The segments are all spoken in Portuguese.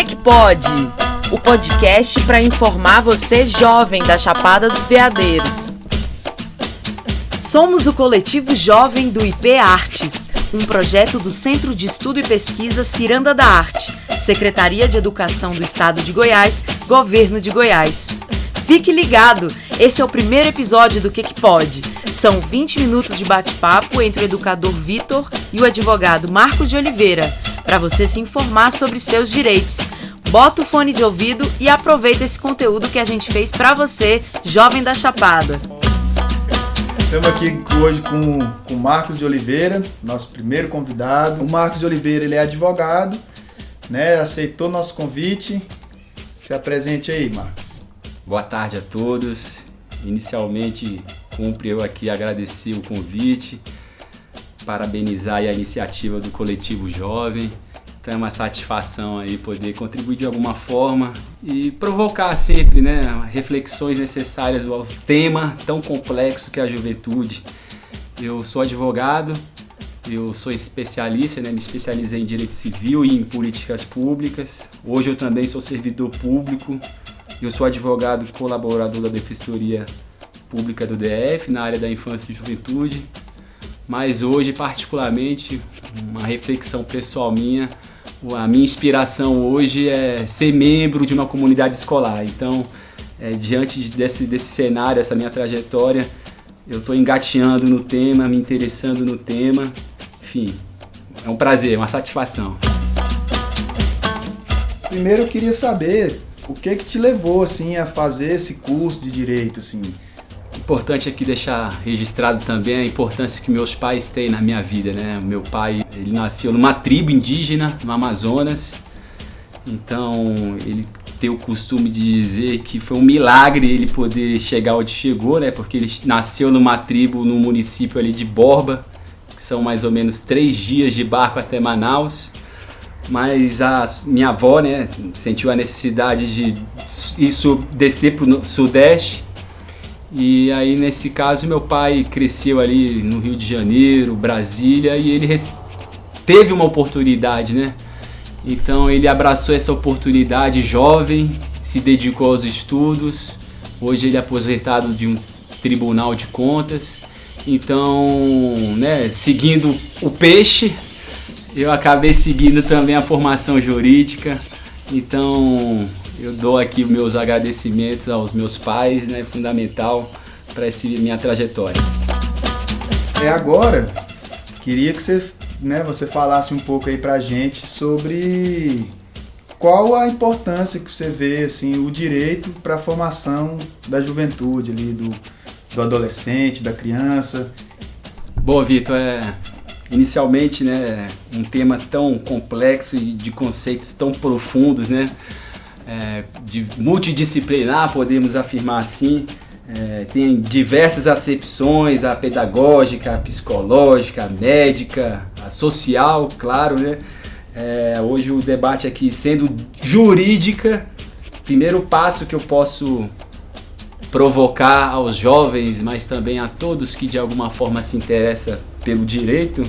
Que pode? O podcast para informar você jovem da Chapada dos Veadeiros. Somos o coletivo jovem do IP Artes, um projeto do Centro de Estudo e Pesquisa Ciranda da Arte, Secretaria de Educação do Estado de Goiás, Governo de Goiás. Fique ligado, esse é o primeiro episódio do Que Pode. São 20 minutos de bate-papo entre o educador Vitor e o advogado Marcos de Oliveira, para você se informar sobre seus direitos. Bota o fone de ouvido e aproveita esse conteúdo que a gente fez para você, jovem da Chapada. Estamos aqui hoje com o Marcos de Oliveira, nosso primeiro convidado. O Marcos de Oliveira, ele é advogado, né? Aceitou nosso convite. Se apresente aí, Marcos. Boa tarde a todos. Inicialmente, cumpre eu aqui agradecer o convite, parabenizar a iniciativa do Coletivo Jovem. Então é uma satisfação aí poder contribuir de alguma forma e provocar sempre, né, reflexões necessárias ao tema tão complexo que é a juventude. Eu sou advogado, eu sou especialista, né, me especializei em direito civil e em políticas públicas. Hoje eu também sou servidor público. Eu sou advogado colaborador da Defensoria Pública do DF na área da infância e juventude. Mas hoje, particularmente, uma reflexão pessoal minha, a minha inspiração hoje é ser membro de uma comunidade escolar. Então, diante desse cenário, dessa minha trajetória, eu estou engateando no tema, me interessando no tema. Enfim, é um prazer, uma satisfação. Primeiro eu queria saber o que te levou assim, a fazer esse curso de Direito, assim. Importante aqui deixar registrado também a importância que meus pais têm na minha vida, né? Meu pai, ele nasceu numa tribo indígena no Amazonas, então ele tem o costume de dizer que foi um milagre ele poder chegar onde chegou, né? Porque ele nasceu numa tribo no município ali de Borba, que são mais ou menos 3 dias de barco até Manaus. Mas a minha avó, né, sentiu a necessidade de descer para o Sudeste. E aí, nesse caso, meu pai cresceu ali no Rio de Janeiro, Brasília, e ele teve uma oportunidade, né? Então, ele abraçou essa oportunidade jovem, se dedicou aos estudos. Hoje, ele é aposentado de um tribunal de contas. Então, né, seguindo o peixe, eu acabei seguindo também a formação jurídica. Então, eu dou aqui os meus agradecimentos aos meus pais, né, fundamental para essa minha trajetória. Agora, queria que você falasse um pouco aí pra gente sobre qual a importância que você vê, assim, o direito para a formação da juventude, ali, do adolescente, da criança. Bom, Vitor, inicialmente, né, um tema tão complexo e de conceitos tão profundos, né? De multidisciplinar, podemos afirmar assim. Tem diversas acepções, a pedagógica, a psicológica, a médica, a social, claro, né? Hoje o debate aqui sendo jurídica, primeiro passo que eu posso provocar aos jovens, mas também a todos que de alguma forma se interessam pelo direito,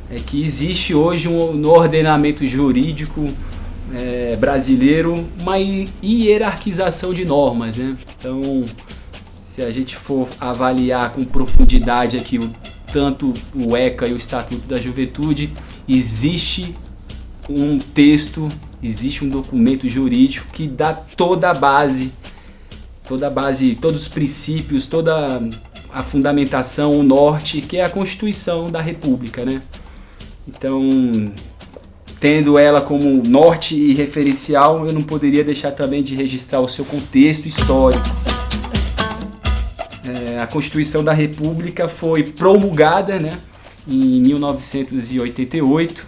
é que existe hoje no ordenamento jurídico brasileiro uma hierarquização de normas, né? Então, se a gente for avaliar com profundidade aqui tanto o ECA e o Estatuto da Juventude, existe um texto, existe um documento jurídico que dá toda a base, todos os princípios, toda a fundamentação, o norte, que é a Constituição da República, né? Então, tendo ela como norte e referencial, eu não poderia deixar também de registrar o seu contexto histórico. A Constituição da República foi promulgada, né, em 1988,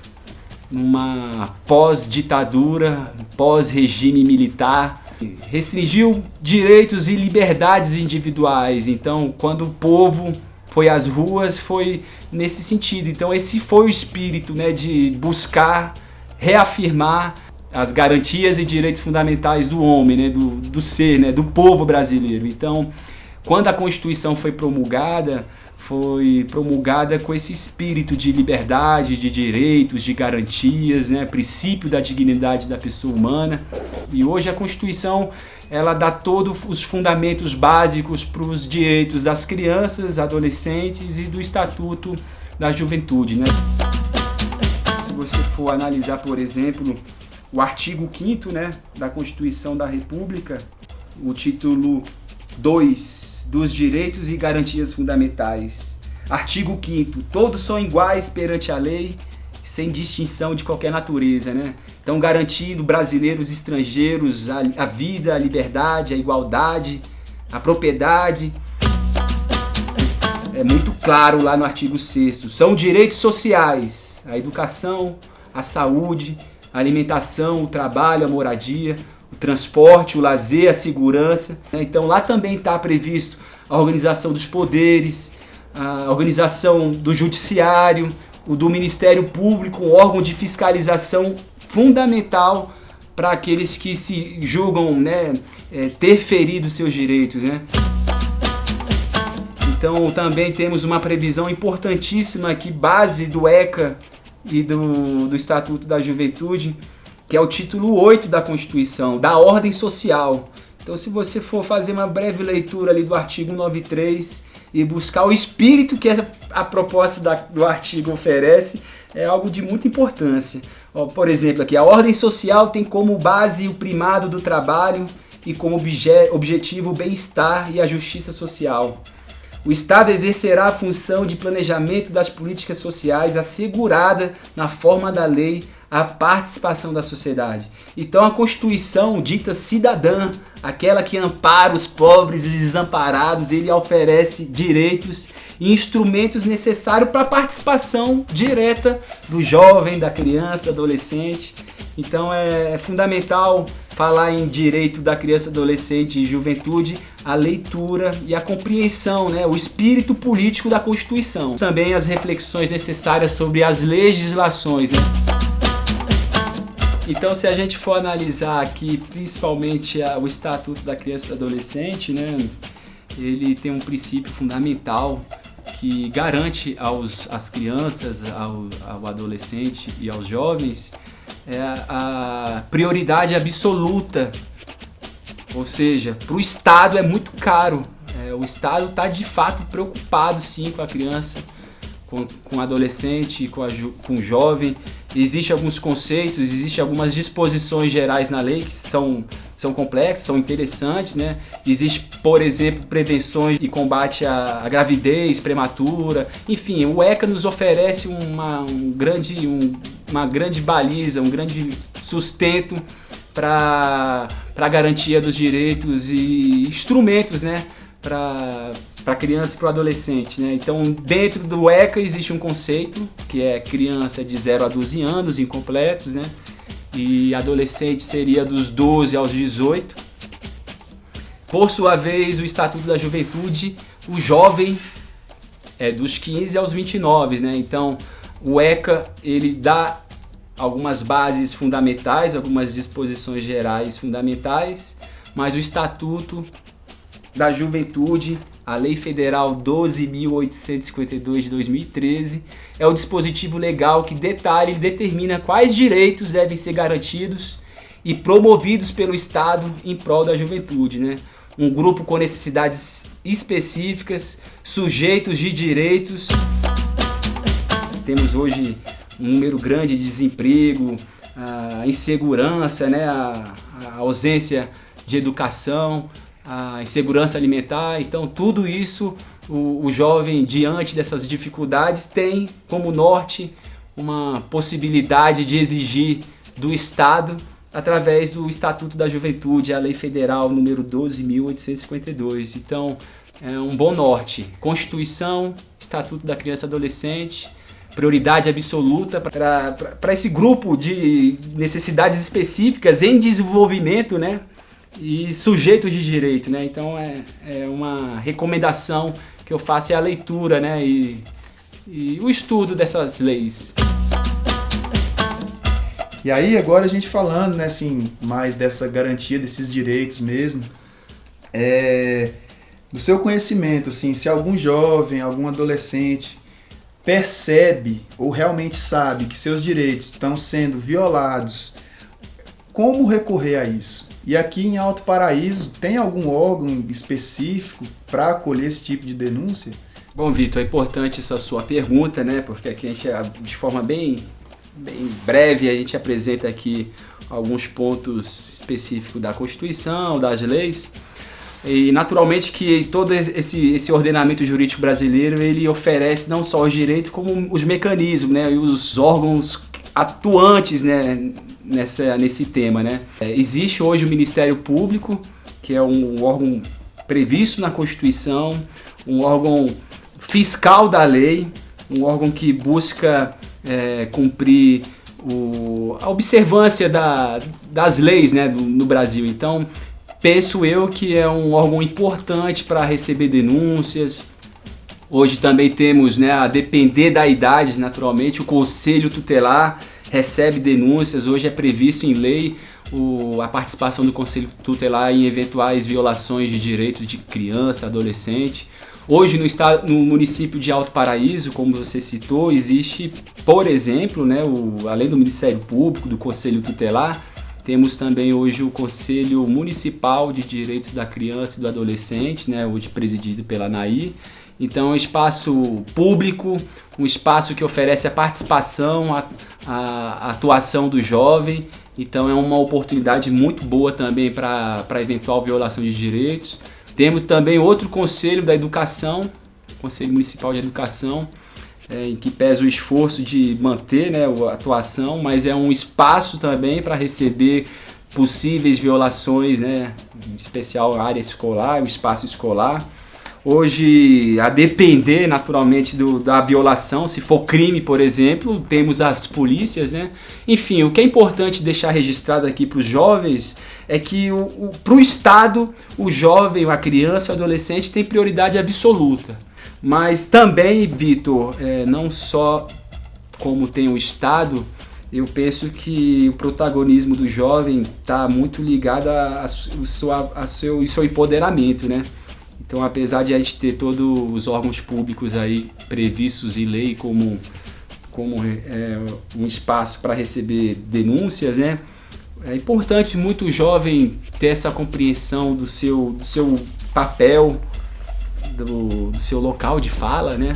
numa pós-ditadura, pós-regime militar, restringiu direitos e liberdades individuais. Então, quando o povo foi às ruas, foi nesse sentido. Então, esse foi o espírito, né, de buscar reafirmar as garantias e direitos fundamentais do homem, né, do ser, né, do povo brasileiro. Então, quando a Constituição foi promulgada, foi promulgada com esse espírito de liberdade, de direitos, de garantias, né? Princípio da dignidade da pessoa humana. E hoje a Constituição, ela dá todos os fundamentos básicos para os direitos das crianças, adolescentes e do Estatuto da Juventude, né? Se você for analisar, por exemplo, o artigo 5º, né, da Constituição da República, o título 2 dos direitos e garantias fundamentais. Artigo 5º, todos são iguais perante a lei, sem distinção de qualquer natureza, né? Então, garantindo brasileiros e estrangeiros a vida, a liberdade, a igualdade, a propriedade. É muito claro lá no artigo 6º. São direitos sociais, a educação, a saúde, a alimentação, o trabalho, a moradia, o transporte, o lazer, a segurança. Então lá também está previsto a organização dos poderes, a organização do judiciário, o do Ministério Público, um órgão de fiscalização fundamental para aqueles que se julgam, né, ter ferido seus direitos, né? Então também temos uma previsão importantíssima aqui, base do ECA e do Estatuto da Juventude, que é o título 8 da Constituição, da ordem social. Então, se você for fazer uma breve leitura ali do artigo 193 e buscar o espírito que a proposta do artigo oferece, é algo de muita importância. Por exemplo, aqui, a ordem social tem como base o primado do trabalho e como objetivo o bem-estar e a justiça social. O Estado exercerá a função de planejamento das políticas sociais assegurada na forma da lei a participação da sociedade. Então a Constituição dita cidadã, aquela que ampara os pobres e desamparados, ele oferece direitos e instrumentos necessários para a participação direta do jovem, da criança, do adolescente. Então é fundamental falar em direito da criança, adolescente e juventude, a leitura e a compreensão, né, o espírito político da Constituição. Também as reflexões necessárias sobre as legislações, né? Então, se a gente for analisar aqui, principalmente o Estatuto da Criança e Adolescente, né, ele tem um princípio fundamental que garante às crianças, ao adolescente e aos jovens a prioridade absoluta. Ou seja, para o Estado é muito caro. O Estado está de fato preocupado sim com a criança, com o adolescente, com o jovem. Existem alguns conceitos, existem algumas disposições gerais na lei que são complexas, são interessantes, né? Existe, por exemplo, prevenções e combate à gravidez prematura. Enfim, o ECA nos oferece uma grande baliza, um grande sustento para a garantia dos direitos e instrumentos, né, para a criança e para o adolescente, né? Então, dentro do ECA existe um conceito que é criança de 0 a 12 anos incompletos, né? E adolescente seria dos 12 aos 18. Por sua vez, o Estatuto da Juventude, o jovem é dos 15 aos 29, né? Então, o ECA, ele dá algumas bases fundamentais, algumas disposições gerais fundamentais, mas o Estatuto da Juventude, a Lei Federal 12.852 de 2013, é o dispositivo legal que detalha e determina quais direitos devem ser garantidos e promovidos pelo Estado em prol da juventude, né? Um grupo com necessidades específicas, sujeitos de direitos. Temos hoje um número grande de desemprego, a insegurança, né? A ausência de educação, a insegurança alimentar. Então tudo isso o jovem, diante dessas dificuldades, tem como norte uma possibilidade de exigir do Estado através do Estatuto da Juventude, a Lei Federal número 12.852. Então é um bom norte. Constituição, Estatuto da Criança e Adolescente, prioridade absoluta para esse grupo de necessidades específicas em desenvolvimento, né? E sujeitos de direito, né? Então é uma recomendação que eu faço, é a leitura, né? E o estudo dessas leis. E aí agora a gente falando, né, assim, mais dessa garantia desses direitos mesmo, do seu conhecimento, assim, se algum jovem, algum adolescente percebe ou realmente sabe que seus direitos estão sendo violados, como recorrer a isso? E aqui em Alto Paraíso, tem algum órgão específico para acolher esse tipo de denúncia? Bom, Vitor, é importante essa sua pergunta, né? Porque aqui a gente, de forma bem breve, a gente apresenta aqui alguns pontos específicos da Constituição, das leis. E naturalmente que todo esse ordenamento jurídico brasileiro, ele oferece não só os direitos, como os mecanismos, né? E os órgãos atuantes, né? Nesse tema, né? Existe hoje o Ministério Público, que é um órgão previsto na Constituição, um órgão fiscal da lei, um órgão que busca cumprir a observância das leis, né, no Brasil. Então, penso eu que é um órgão importante para receber denúncias. Hoje também temos, né, a depender da idade, naturalmente, o Conselho Tutelar recebe denúncias. Hoje é previsto em lei a participação do Conselho Tutelar em eventuais violações de direitos de criança, adolescente. Hoje no município de Alto Paraíso, como você citou, existe, por exemplo, né, além do Ministério Público, do Conselho Tutelar, temos também hoje o Conselho Municipal de Direitos da Criança e do Adolescente, né, hoje presidido pela ANAI. Então é um espaço público, um espaço que oferece a participação, a atuação do jovem. Então é uma oportunidade muito boa também para eventual violação de direitos. Temos também outro Conselho da Educação, Conselho Municipal de Educação, em que pesa o esforço de manter, né, a atuação, mas é um espaço também para receber possíveis violações, né, em especial a área escolar, o espaço escolar. Hoje, a depender naturalmente da violação, se for crime, por exemplo, temos as polícias, né? Enfim, o que é importante deixar registrado aqui para os jovens é que para o Estado, o jovem, a criança, o adolescente tem prioridade absoluta. Mas também, Vitor, não só como tem o Estado, eu penso que o protagonismo do jovem está muito ligado ao seu empoderamento, né? Então, apesar de a gente ter todos os órgãos públicos aí previstos em lei como um espaço para receber denúncias, né? É importante muito o jovem ter essa compreensão do seu papel, do seu local de fala, né?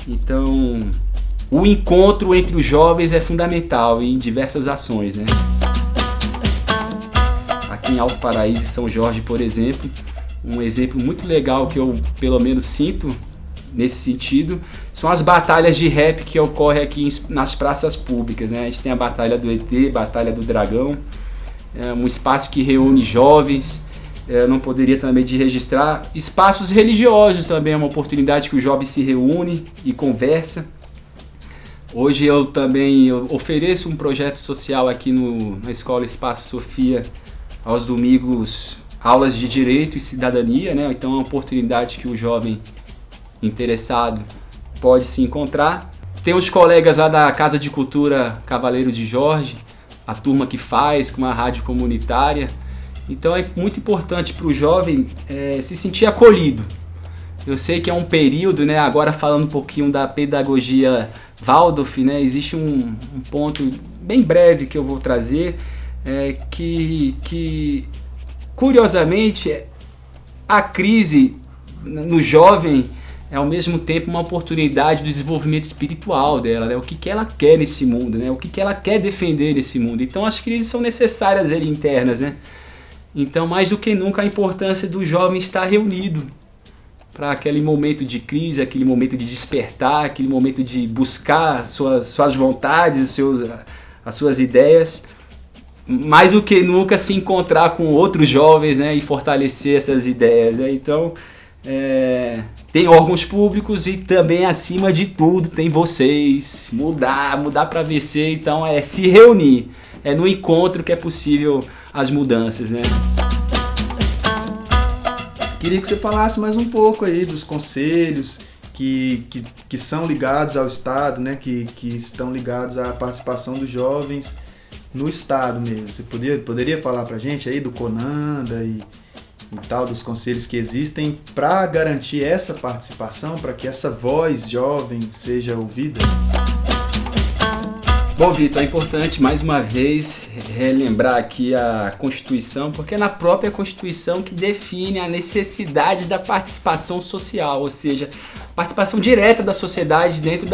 Então, o encontro entre os jovens é fundamental em diversas ações, né? Aqui em Alto Paraíso e São Jorge, por exemplo, um exemplo muito legal que eu, pelo menos, sinto nesse sentido, são as batalhas de rap que ocorrem aqui nas praças públicas, né? A gente tem a Batalha do ET, Batalha do Dragão, um espaço que reúne jovens. Eu não poderia também de registrar espaços religiosos também, é uma oportunidade que o jovem se reúne e conversa. Hoje eu também ofereço um projeto social aqui na Escola Espaço Sofia, aos domingos, aulas de Direito e Cidadania, né? Então é uma oportunidade que o jovem interessado pode se encontrar. Tem os colegas lá da Casa de Cultura Cavaleiro de Jorge, a turma que faz com uma rádio comunitária. Então é muito importante para o jovem se sentir acolhido. Eu sei que é um período, né? Agora falando um pouquinho da pedagogia Waldorf, né? Existe um ponto bem breve que eu vou trazer, que curiosamente a crise no jovem é ao mesmo tempo uma oportunidade do desenvolvimento espiritual dela, né? O que ela quer nesse mundo, né? O que ela quer defender nesse mundo. Então as crises são necessárias internas, né? Então, mais do que nunca, a importância do jovem estar reunido para aquele momento de crise, aquele momento de despertar, aquele momento de buscar suas vontades, as suas ideias. Mais do que nunca se encontrar com outros jovens, né, e fortalecer essas ideias, né? Então, tem órgãos públicos e também, acima de tudo, tem vocês. Mudar para vencer, então é se reunir. É no encontro que é possível as mudanças, né? Queria que você falasse mais um pouco aí dos conselhos que são ligados ao Estado, né? Que estão ligados à participação dos jovens no Estado mesmo. Você poderia falar pra gente aí do CONANDA e tal, dos conselhos que existem, para garantir essa participação, para que essa voz jovem seja ouvida? Bom, Vitor, é importante mais uma vez relembrar aqui a Constituição, porque é na própria Constituição que define a necessidade da participação social, ou seja, participação direta da sociedade dentro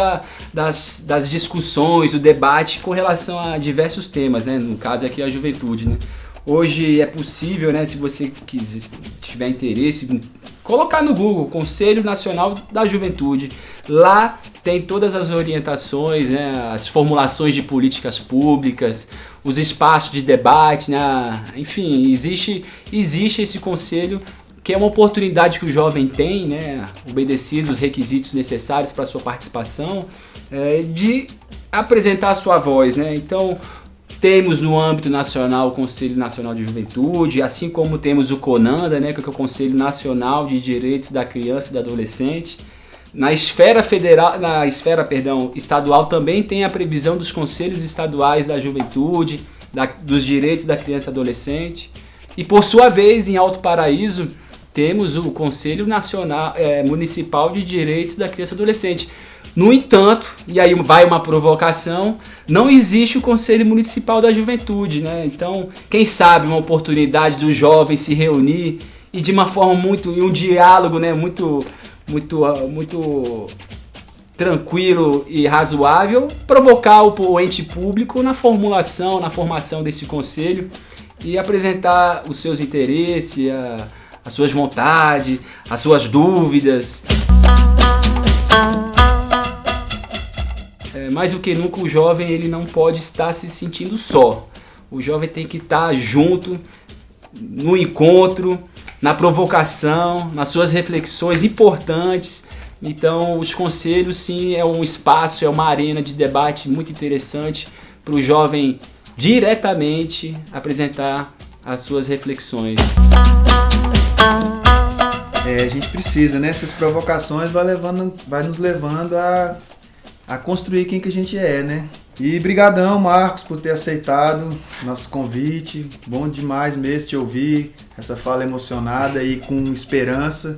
das discussões, do debate com relação a diversos temas, né? No caso aqui a juventude, né? Hoje é possível, né, se você tiver interesse, colocar no Google Conselho Nacional da Juventude. Lá tem todas as orientações, né, as formulações de políticas públicas, os espaços de debate, né, enfim, existe esse conselho, que é uma oportunidade que o jovem tem, né, obedecido os requisitos necessários para a sua participação, de apresentar a sua voz, né? Então, temos no âmbito nacional o Conselho Nacional de Juventude, assim como temos o CONANDA, né, que é o Conselho Nacional de Direitos da Criança e do Adolescente. Na esfera estadual também tem a previsão dos Conselhos Estaduais da Juventude, dos Direitos da Criança e Adolescente. E por sua vez, em Alto Paraíso, temos o Conselho Municipal de Direitos da Criança e Adolescente. No entanto, e aí vai uma provocação, não existe o Conselho Municipal da Juventude, né? Então, quem sabe uma oportunidade do jovem se reunir e de uma forma um diálogo, né, muito tranquilo e razoável, provocar o ente público na formação desse conselho e apresentar os seus interesses, as suas vontades, as suas dúvidas. Mais do que nunca, o jovem ele não pode estar se sentindo só. O jovem tem que estar junto, no encontro, na provocação, nas suas reflexões importantes. Então, os conselhos, sim, é um espaço, é uma arena de debate muito interessante para o jovem diretamente apresentar as suas reflexões. A gente precisa, né? Essas provocações vai nos levando a construir quem que a gente é, né? E brigadão, Marcos, por ter aceitado nosso convite. Bom demais mesmo te ouvir, essa fala emocionada e com esperança.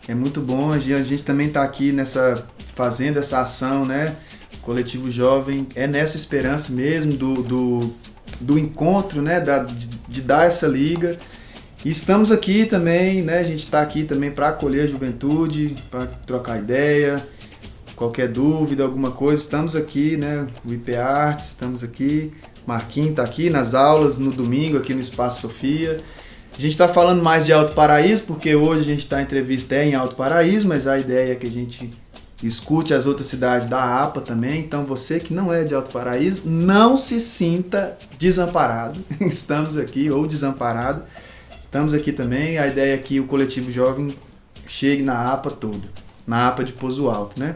É muito bom, a gente também está aqui fazendo essa ação, né? Coletivo Jovem é nessa esperança mesmo do encontro, né? De dar essa liga. E estamos aqui também, né? A gente está aqui também para acolher a juventude, para trocar ideia. Qualquer dúvida, alguma coisa, estamos aqui, né? O IP Artes, estamos aqui. Marquinhos está aqui nas aulas, no domingo, aqui no Espaço Sofia. A gente está falando mais de Alto Paraíso, porque hoje a gente está em entrevista em Alto Paraíso, mas a ideia é que a gente escute as outras cidades da APA também. Então você que não é de Alto Paraíso, não se sinta desamparado. Estamos aqui, ou desamparado. Estamos aqui também. A ideia é que o Coletivo Jovem chegue na APA toda, na APA de Pouso Alto, né?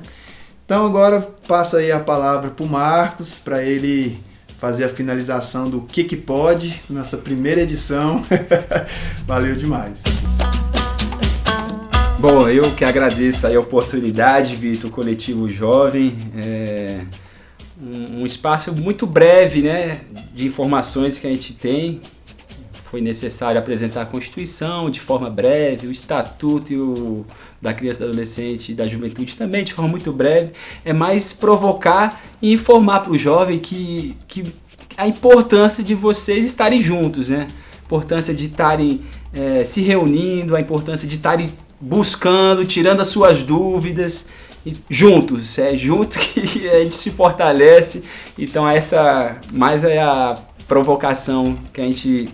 Então agora passa aí a palavra para o Marcos, para ele fazer a finalização do Que Pode, nossa primeira edição. Valeu demais. Bom, eu que agradeço aí a oportunidade, Vitor, Coletivo Jovem. Um espaço muito breve, né, de informações que a gente tem. Foi necessário apresentar a Constituição de forma breve, o Estatuto da Criança, do Adolescente e da Juventude também de forma muito breve. É mais provocar e informar para o jovem que a importância de vocês estarem juntos, né? A importância de estarem se reunindo, a importância de estarem buscando, tirando as suas dúvidas. E juntos, junto que a gente se fortalece. Então essa mais é a provocação que a gente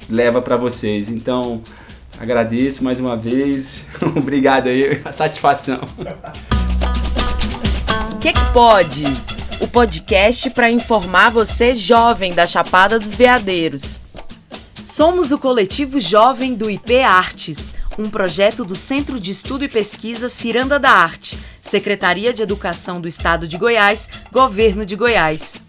leva para vocês. Então, agradeço mais uma vez. Obrigado aí, a satisfação. Que Pode? O podcast para informar você, jovem da Chapada dos Veadeiros. Somos o Coletivo Jovem do IP Artes, um projeto do Centro de Estudo e Pesquisa Ciranda da Arte, Secretaria de Educação do Estado de Goiás, Governo de Goiás.